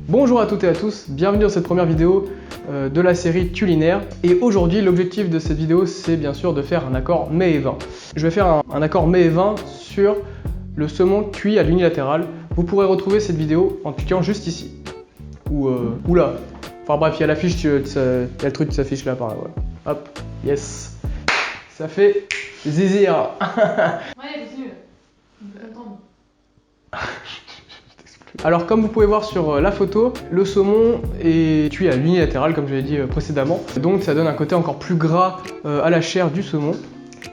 Bonjour à toutes et à tous, bienvenue dans cette première vidéo de la série culinaire. Et aujourd'hui, l'objectif de cette vidéo, c'est bien sûr de faire un accord mets et vin. Je vais faire un accord mets et vin sur le saumon cuit à l'unilatéral. Vous pourrez retrouver cette vidéo en cliquant juste ici. Ou là. Enfin bref, il y a l'affiche, il y a le truc qui s'affiche là par là. Voilà. Hop, yes. Ça fait zizir. Ouais, continue. Alors comme vous pouvez voir sur la photo, le saumon est cuit à l'unilatéral comme je l'ai dit précédemment. Donc ça donne un côté encore plus gras à la chair du saumon.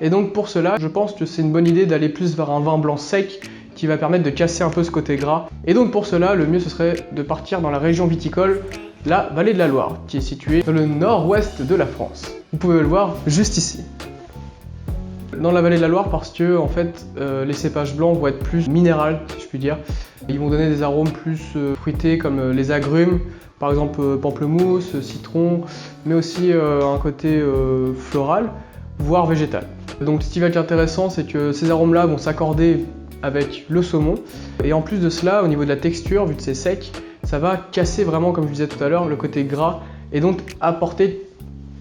Et donc pour cela, je pense que c'est une bonne idée d'aller plus vers un vin blanc sec qui va permettre de casser un peu ce côté gras. Et donc pour cela, le mieux ce serait de partir dans la région viticole, la vallée de la Loire, qui est située dans le nord-ouest de la France. Vous pouvez le voir juste ici. Dans la vallée de la Loire parce que en fait les cépages blancs vont être plus minérales si je puis dire. Ils vont donner des arômes plus fruités comme les agrumes, par exemple pamplemousse, citron, mais aussi un côté floral, voire végétal. Donc ce qui va être intéressant, c'est que ces arômes là vont s'accorder avec le saumon. Et en plus de cela, au niveau de la texture, vu que c'est sec, ça va casser vraiment, comme je disais tout à l'heure, le côté gras et donc apporter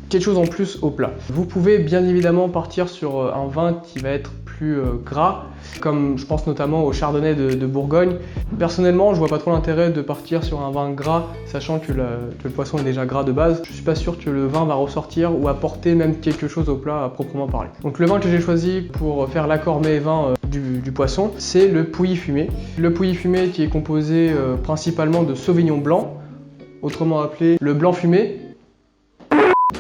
quelque chose en plus au plat. Vous pouvez bien évidemment partir sur un vin qui va être plus gras, comme je pense notamment au chardonnay de Bourgogne. Personnellement, je vois pas trop l'intérêt de partir sur un vin gras, sachant que le poisson est déjà gras de base. Je suis pas sûr que le vin va ressortir ou apporter même quelque chose au plat à proprement parler. Donc le vin que j'ai choisi pour faire l'accord mets et vin du poisson, c'est le Pouilly fumé. Le Pouilly fumé qui est composé principalement de Sauvignon blanc, autrement appelé le blanc fumé.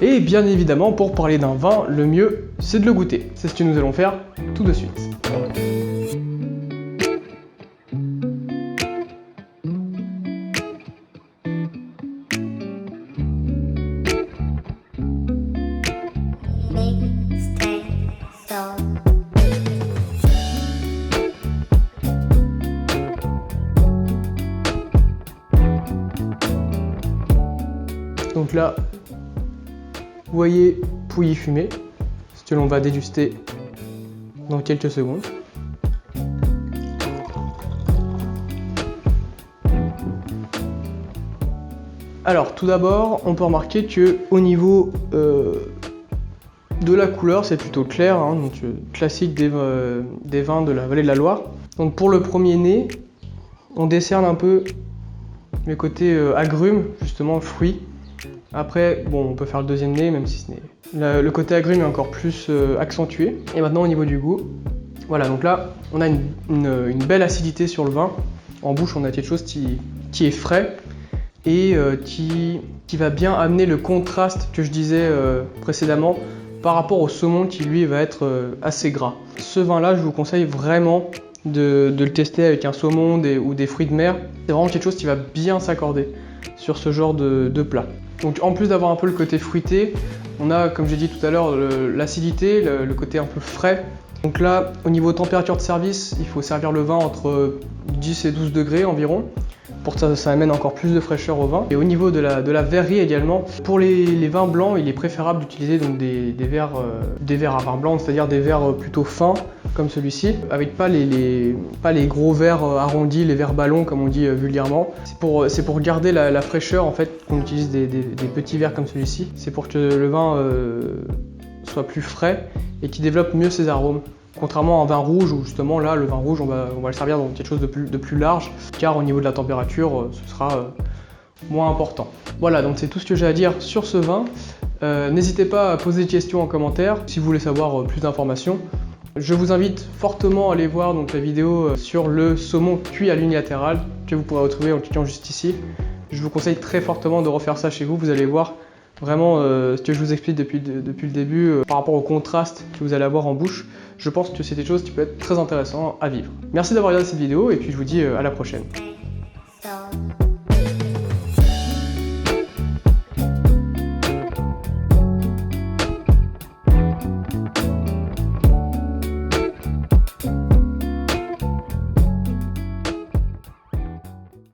Et bien évidemment, pour parler d'un vin, le mieux, c'est de le goûter. C'est ce que nous allons faire tout de suite. Donc là, vous voyez Pouilly fumé, ce que l'on va déguster dans quelques secondes. Alors tout d'abord, on peut remarquer que au niveau de la couleur, c'est plutôt clair, hein, donc classique des vins de la vallée de la Loire. Donc pour le premier nez, on décerne un peu les côtés agrumes, justement fruits. Après, bon, on peut faire le deuxième nez, même si le côté agrume est encore plus accentué. Et maintenant, au niveau du goût, voilà, donc là, on a une belle acidité sur le vin. En bouche, on a quelque chose qui est frais et qui va bien amener le contraste que je disais précédemment par rapport au saumon qui, lui, va être assez gras. Ce vin-là, je vous conseille vraiment de le tester avec un saumon ou des fruits de mer. C'est vraiment quelque chose qui va bien s'accorder sur ce genre de plat. Donc en plus d'avoir un peu le côté fruité, on a, comme j'ai dit tout à l'heure, l'acidité, le côté un peu frais. Donc là, au niveau température de service, il faut servir le vin entre 10 et 12 degrés environ, pour que ça amène encore plus de fraîcheur au vin. Et au niveau de la verrerie également, pour les vins blancs, il est préférable d'utiliser donc des verres à vin blanc, c'est-à-dire des verres plutôt fins, comme celui-ci, avec pas les gros verres arrondis, les verres ballons comme on dit vulgairement. C'est pour garder la fraîcheur en fait qu'on utilise des petits verres comme celui-ci. C'est pour que le vin soit plus frais et qu'il développe mieux ses arômes. Contrairement à un vin rouge où justement là le vin rouge on va le servir dans quelque chose de plus large car au niveau de la température ce sera moins important. Voilà, donc c'est tout ce que j'ai à dire sur ce vin. N'hésitez pas à poser des questions en commentaire si vous voulez savoir plus d'informations. Je vous invite fortement à aller voir donc, la vidéo sur le saumon cuit à l'unilatéral que vous pourrez retrouver en cliquant juste ici. Je vous conseille très fortement de refaire ça chez vous, vous allez voir vraiment ce que je vous explique depuis le début par rapport au contraste que vous allez avoir en bouche. Je pense que c'est quelque chose qui peut être très intéressant à vivre. Merci d'avoir regardé cette vidéo et puis je vous dis à la prochaine.